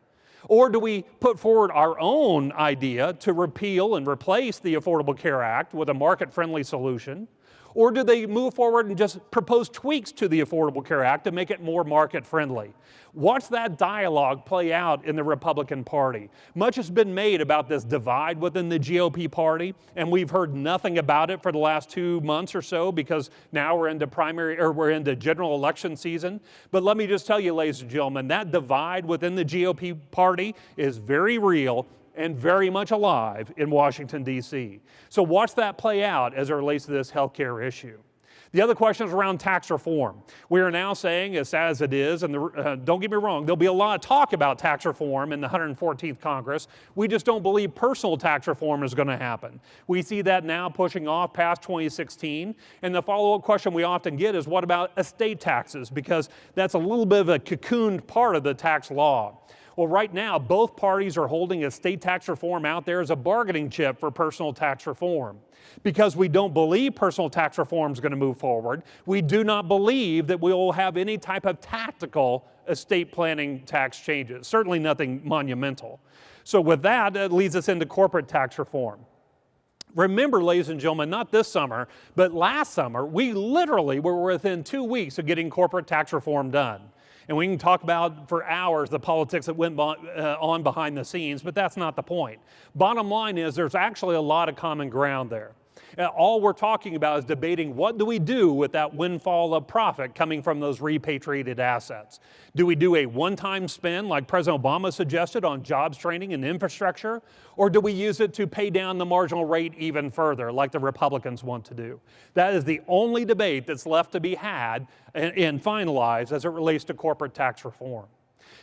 Or do we put forward our own idea to repeal and replace the Affordable Care Act with a market-friendly solution? Or do they move forward and just propose tweaks to the Affordable Care Act to make it more market-friendly? Watch that dialogue play out in the Republican Party. Much has been made about this divide within the GOP party, and we've heard nothing about it for the last 2 months or so, because now we're into general election season. But let me just tell you, ladies and gentlemen, that divide within the GOP party is very real and very much alive in Washington, D.C. So watch that play out as it relates to this health care issue. The other question is around tax reform. We are now saying, as sad as it is, and don't get me wrong, there'll be a lot of talk about tax reform in the 114th Congress. We just don't believe personal tax reform is going to happen. We see that now pushing off past 2016. And the follow-up question we often get is, what about estate taxes? Because that's a little bit of a cocooned part of the tax law. Well, right now, both parties are holding estate tax reform out there as a bargaining chip for personal tax reform. Because we don't believe personal tax reform is going to move forward, we do not believe that we will have any type of tactical estate planning tax changes, certainly nothing monumental. So with that, it leads us into corporate tax reform. Remember, ladies and gentlemen, not this summer, but last summer, we literally were within 2 weeks of getting corporate tax reform done. And we can talk about for hours the politics that went on behind the scenes, but that's not the point. Bottom line is there's actually a lot of common ground there. All we're talking about is debating what do we do with that windfall of profit coming from those repatriated assets. Do we do a one-time spend like President Obama suggested on jobs training and infrastructure? Or do we use it to pay down the marginal rate even further like the Republicans want to do? That is the only debate that's left to be had and finalized as it relates to corporate tax reform.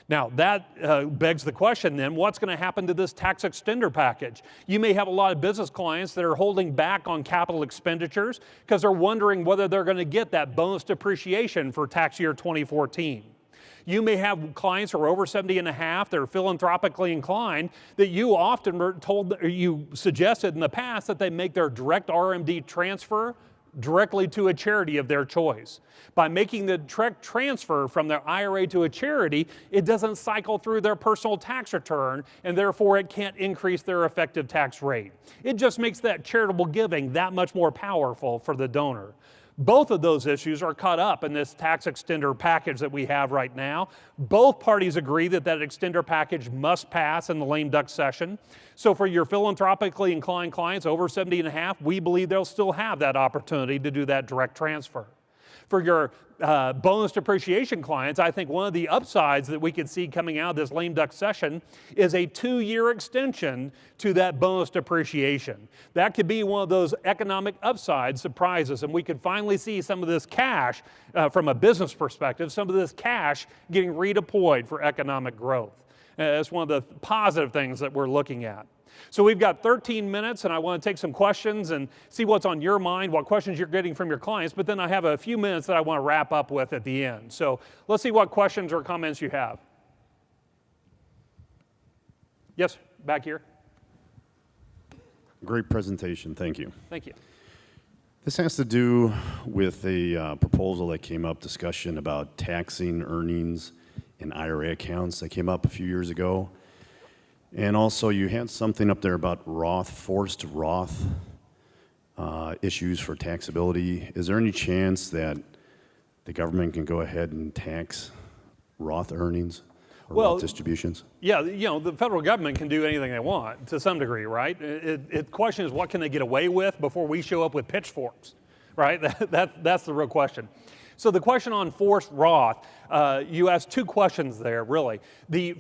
Now, that begs the question then, what's going to happen to this tax extender package? You may have a lot of business clients that are holding back on capital expenditures because they're wondering whether they're going to get that bonus depreciation for tax year 2014. You may have clients who are over 70 and a half, that are philanthropically inclined, that you often were told, or you suggested in the past that they make their direct RMD transfer directly to a charity of their choice. By making the direct transfer from their IRA to a charity, it doesn't cycle through their personal tax return, and therefore it can't increase their effective tax rate. It just makes that charitable giving that much more powerful for the donor. Both of those issues are caught up in this tax extender package that we have right now. Both parties agree that that extender package must pass in the lame duck session. So for your philanthropically inclined clients over 70 and a half, we believe they'll still have that opportunity to do that direct transfer. For your bonus depreciation clients, I think one of the upsides that we could see coming out of this lame duck session is a 2-year extension to that bonus depreciation. That could be one of those economic upside surprises, and we could finally see some of this cash, from a business perspective, some of this cash getting redeployed for economic growth. That's one of the positive things that we're looking at. So we've got 13 minutes, and I want to take some questions and see what's on your mind, what questions you're getting from your clients, but then I have a few minutes that I want to wrap up with at the end. So let's see what questions or comments you have. Yes, back here. Great presentation, thank you. Thank you. This has to do with a proposal that came up, discussion about taxing earnings in IRA accounts that came up a few years ago. And also you had something up there about forced Roth issues for taxability. Is there any chance that the government can go ahead and tax Roth earnings or Roth distributions? Yeah, the federal government can do anything they want to some degree, right? The question is, what can they get away with before we show up with pitchforks, right? That's the real question. So the question on forced Roth, you asked two questions there, really. The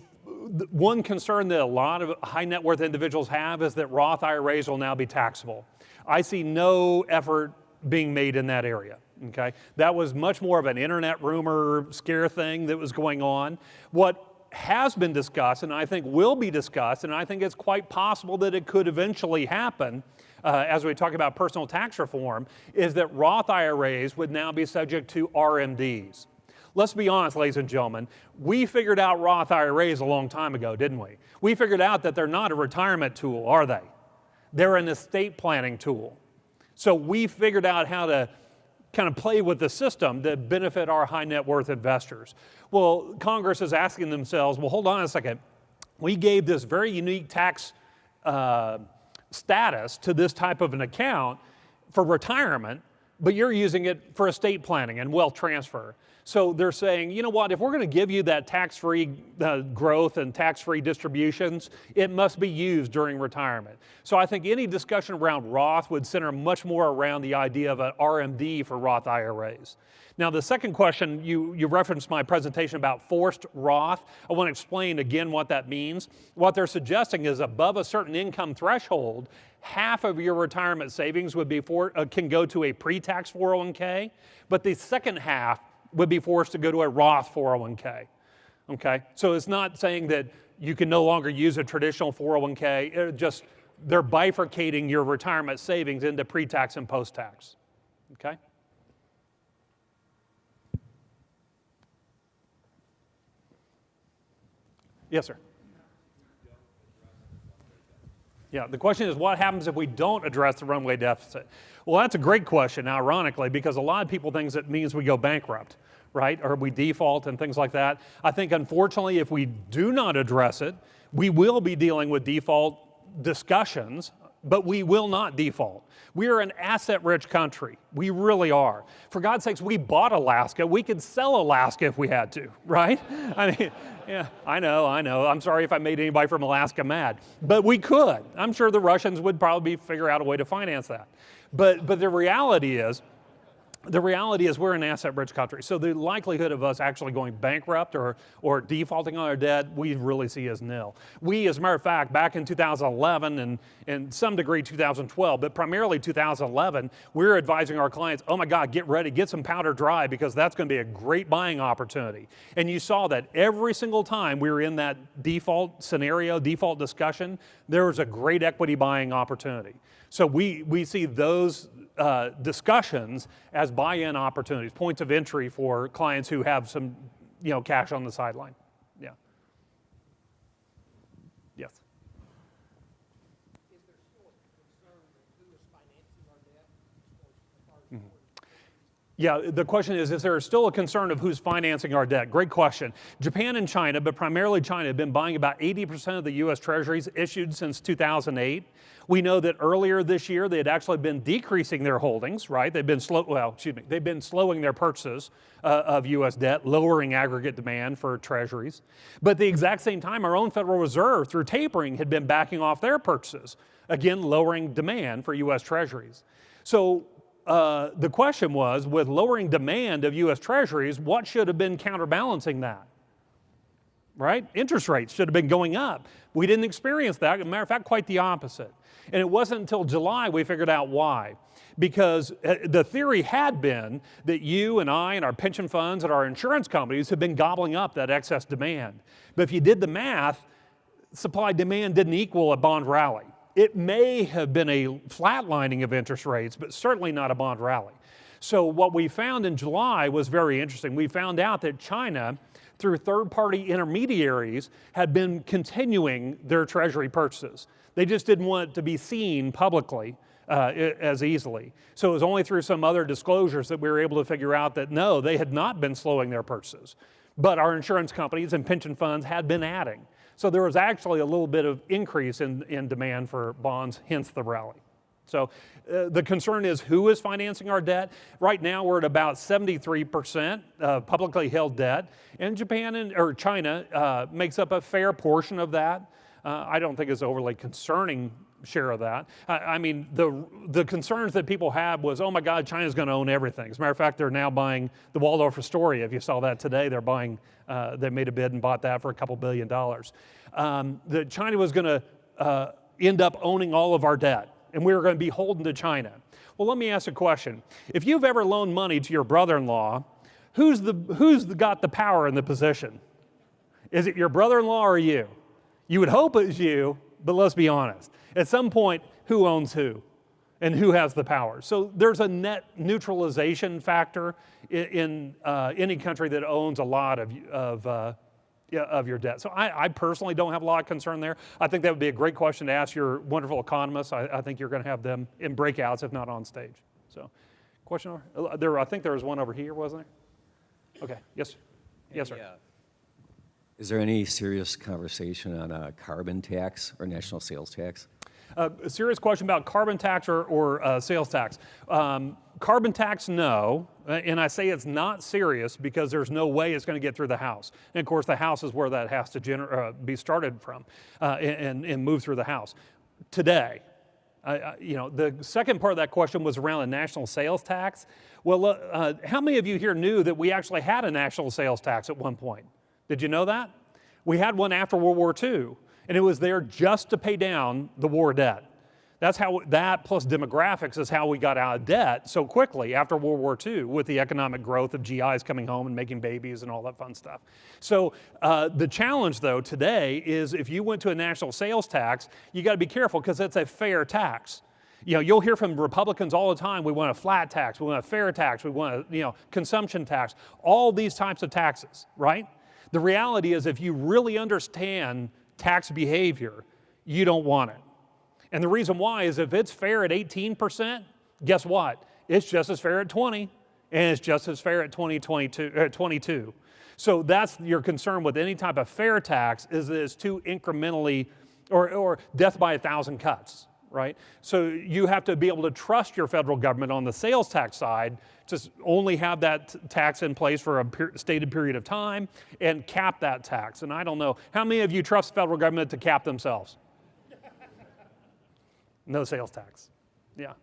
one concern that a lot of high net worth individuals have is that Roth IRAs will now be taxable. I see no effort being made in that area. Okay, that was much more of an internet rumor scare thing that was going on. What has been discussed, and I think will be discussed, and I think it's quite possible that it could eventually happen as we talk about personal tax reform, is that Roth IRAs would now be subject to RMDs. Let's be honest, ladies and gentlemen, we figured out Roth IRAs a long time ago, didn't we? We figured out that they're not a retirement tool, are they? They're an estate planning tool. So we figured out how to kind of play with the system that benefit our high net worth investors. Well, Congress is asking themselves, well, hold on a second. We gave this very unique tax status to this type of an account for retirement, but you're using it for estate planning and wealth transfer. So they're saying, you know what, if we're going to give you that tax-free growth and tax-free distributions, it must be used during retirement. So I think any discussion around Roth would center much more around the idea of an RMD for Roth IRAs. Now, the second question, you referenced my presentation about forced Roth. I want to explain again what that means. What they're suggesting is above a certain income threshold, half of your retirement savings would be can go to a pre-tax 401k, but the second half would be forced to go to a Roth 401k. Okay, so it's not saying that you can no longer use a traditional 401k. They're bifurcating your retirement savings into pre-tax and post-tax. Okay. Yes, sir. Yeah, the question is what happens if we don't address the runway deficit? Well, that's a great question, ironically, because a lot of people think it means we go bankrupt, right? Or we default and things like that. I think, unfortunately, if we do not address it, we will be dealing with default discussions, but we will not default. We are an asset-rich country. We really are. For God's sakes, we bought Alaska. We could sell Alaska if we had to, right? I mean, yeah, I know. I'm sorry if I made anybody from Alaska mad, but we could. I'm sure the Russians would probably figure out a way to finance that. But the reality is we're an asset-rich country. So the likelihood of us actually going bankrupt or defaulting on our debt, we really see as nil. We, as a matter of fact, back in 2011 and some degree 2012, but primarily 2011, we were advising our clients, oh my God, get ready, get some powder dry because that's going to be a great buying opportunity. And you saw that every single time we were in that default scenario, default discussion, there was a great equity buying opportunity. So we see those discussions as buy-in opportunities, points of entry for clients who have some, cash on the sideline. Yeah. Yes. Is there still a concern that who is financing our debt as far as Yeah, the question is there still a concern of who's financing our debt? Great question. Japan and China, but primarily China, have been buying about 80% of the U.S. Treasuries issued since 2008. We know that earlier this year they had actually been decreasing their holdings, right? They've been they've been slowing their purchases of U.S. debt, lowering aggregate demand for Treasuries. But at the exact same time, our own Federal Reserve, through tapering, had been backing off their purchases, again, lowering demand for U.S. Treasuries. So the question was, with lowering demand of U.S. Treasuries, what should have been counterbalancing that? Right? Interest rates should have been going up. We didn't experience that. As a matter of fact, quite the opposite. And it wasn't until July we figured out why. Because the theory had been that you and I and our pension funds and our insurance companies have been gobbling up that excess demand. But if you did the math, supply-demand didn't equal a bond rally. It may have been a flatlining of interest rates, but certainly not a bond rally. So what we found in July was very interesting. We found out that China, through third-party intermediaries, had been continuing their Treasury purchases. They just didn't want it to be seen publicly as easily. So it was only through some other disclosures that we were able to figure out that no, they had not been slowing their purchases. But our insurance companies and pension funds had been adding. So there was actually a little bit of increase in demand for bonds, hence the rally. So the concern is who is financing our debt? Right now we're at about 73% of publicly held debt, and China makes up a fair portion of that. I don't think it's overly concerning share of that. I mean, the concerns that people had was, oh my God, China's going to own everything. As a matter of fact, they're now buying the Waldorf Astoria. If you saw that today, they're buying. They made a bid and bought that for a couple $2 billion. That China was going to end up owning all of our debt, and we were going to be beholden to China. Well, let me ask a question. If you've ever loaned money to your brother-in-law, who's got the power in the position? Is it your brother-in-law or you? You would hope it's you, but let's be honest. At some point, who owns who? And who has the power? So there's a net neutralization factor in any country that owns a lot of your debt. So I personally don't have a lot of concern there. I think that would be a great question to ask your wonderful economists. I think you're going to have them in breakouts, if not on stage. So, question over? I think there was one over here, wasn't there? Okay, yes, yes, sir. Yeah. Is there any serious conversation on a carbon tax or national sales tax? A serious question about carbon tax or sales tax. Carbon tax, no. And I say it's not serious because there's no way it's going to get through the House. And of course, the House is where that has to be started from and move through the House. Today, the second part of that question was around a national sales tax. Well, how many of you here knew that we actually had a national sales tax at one point? Did you know that? We had one after World War II, and it was there just to pay down the war debt. That's how that plus demographics is how we got out of debt so quickly after World War II with the economic growth of GIs coming home and making babies and all that fun stuff. So the challenge though today is if you went to a national sales tax, you got to be careful because it's a fair tax. You'll hear from Republicans all the time, we want a flat tax, we want a fair tax, we want a consumption tax, all these types of taxes, right? The reality is if you really understand tax behavior, you don't want it. And the reason why is if it's fair at 18%, guess what? It's just as fair at 20, and it's just as fair at 22. So that's your concern with any type of fair tax is that it's too incrementally, or death by 1,000 cuts, right? So you have to be able to trust your federal government on the sales tax side to only have that tax in place for a stated period of time and cap that tax. And I don't know, how many of you trust the federal government to cap themselves? No sales tax. Yeah.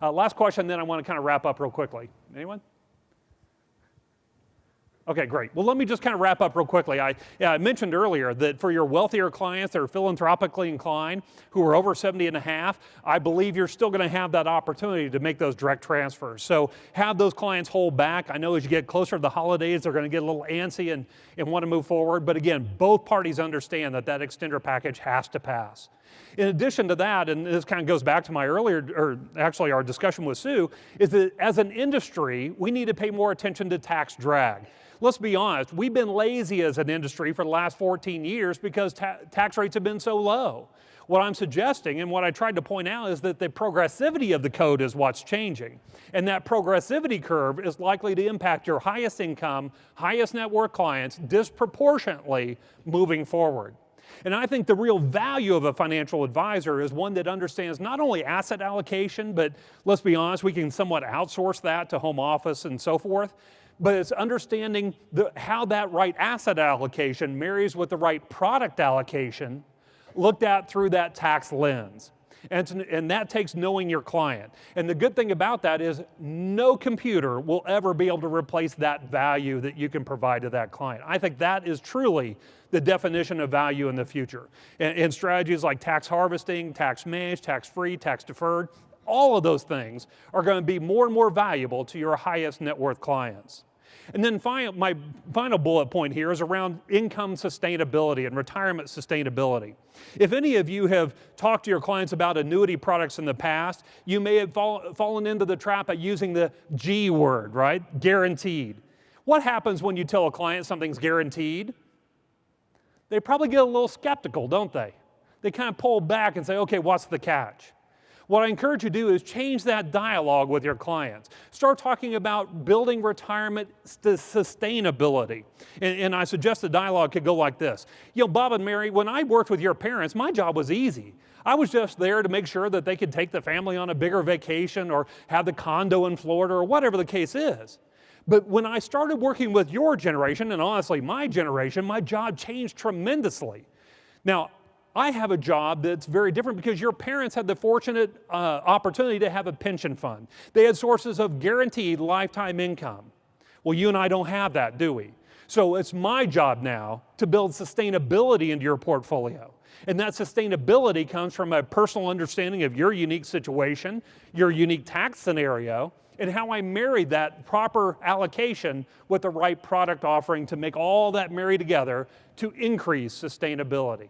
Last question, then I want to kind of wrap up real quickly. Anyone? Okay, great. Well, let me just kind of wrap up real quickly. I mentioned earlier that for your wealthier clients that are philanthropically inclined, who are over 70 and a half, I believe you're still going to have that opportunity to make those direct transfers. So have those clients hold back. I know as you get closer to the holidays, they're going to get a little antsy and want to move forward. But again, both parties understand that extender package has to pass. In addition to that, and this kind of goes back to my our discussion with Sue, is that as an industry, we need to pay more attention to tax drag. Let's be honest, we've been lazy as an industry for the last 14 years because tax rates have been so low. What I'm suggesting and what I tried to point out is that the progressivity of the code is what's changing. And that progressivity curve is likely to impact your highest income, highest net worth clients disproportionately moving forward. And I think the real value of a financial advisor is one that understands not only asset allocation, but let's be honest, we can somewhat outsource that to home office and so forth, but it's understanding how that right asset allocation marries with the right product allocation looked at through that tax lens. And that takes knowing your client. And the good thing about that is no computer will ever be able to replace that value that you can provide to that client. I think that is truly the definition of value in the future. And strategies like tax harvesting, tax managed, tax-free, tax-deferred, all of those things are going to be more and more valuable to your highest net worth clients. And then my final bullet point here is around income sustainability and retirement sustainability. If any of you have talked to your clients about annuity products in the past, you may have fallen into the trap of using the G word, right? Guaranteed. What happens when you tell a client something's guaranteed? They probably get a little skeptical, don't they? They kind of pull back and say, okay, what's the catch? What I encourage you to do is change that dialogue with your clients. Start talking about building retirement sustainability. And I suggest the dialogue could go like this. Bob and Mary, when I worked with your parents, my job was easy. I was just there to make sure that they could take the family on a bigger vacation or have the condo in Florida or whatever the case is. But when I started working with your generation, and honestly my generation, my job changed tremendously. Now, I have a job that's very different because your parents had the fortunate opportunity to have a pension fund. They had sources of guaranteed lifetime income. Well, you and I don't have that, do we? So it's my job now to build sustainability into your portfolio. And that sustainability comes from a personal understanding of your unique situation, your unique tax scenario, and how I marry that proper allocation with the right product offering to make all that marry together to increase sustainability.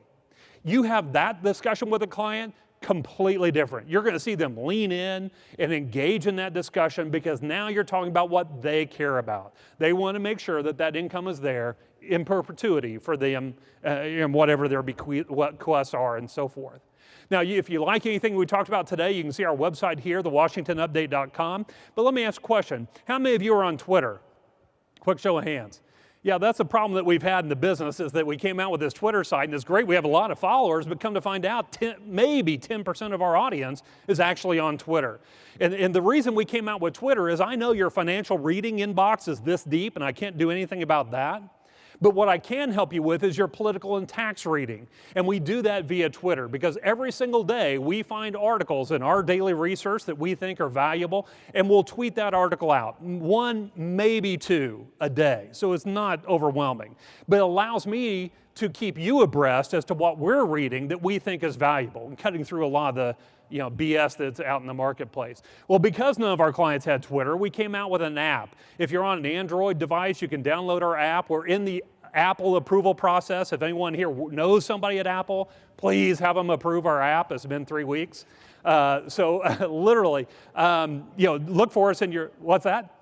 You have that discussion with a client, completely different. You're going to see them lean in and engage in that discussion because now you're talking about what they care about. They want to make sure that that income is there in perpetuity for them and whatever their bequests are and so forth. Now, if you like anything we talked about today, you can see our website here, thewashingtonupdate.com. But let me ask a question. How many of you are on Twitter? Quick show of hands. Yeah, that's a problem that we've had in the business, is that we came out with this Twitter site, and it's great, we have a lot of followers, but come to find out, maybe 10% of our audience is actually on Twitter. And the reason we came out with Twitter is I know your financial reading inbox is this deep, and I can't do anything about that. But what I can help you with is your political and tax reading. And we do that via Twitter, because every single day we find articles in our daily research that we think are valuable, and we'll tweet that article out. 1, maybe 2 a day. So it's not overwhelming. But it allows me to keep you abreast as to what we're reading that we think is valuable, and cutting through a lot of the BS that's out in the marketplace. Well, because none of our clients had Twitter, we came out with an app. If you're on an Android device, you can download our app. We're in the Apple approval process. If anyone here knows somebody at Apple, please have them approve our app. It's been 3 weeks. Literally, look for us in your, what's that?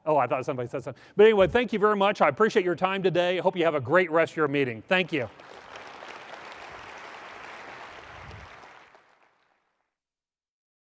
Oh, I thought somebody said something. But anyway, thank you very much. I appreciate your time today. I hope you have a great rest of your meeting. Thank you.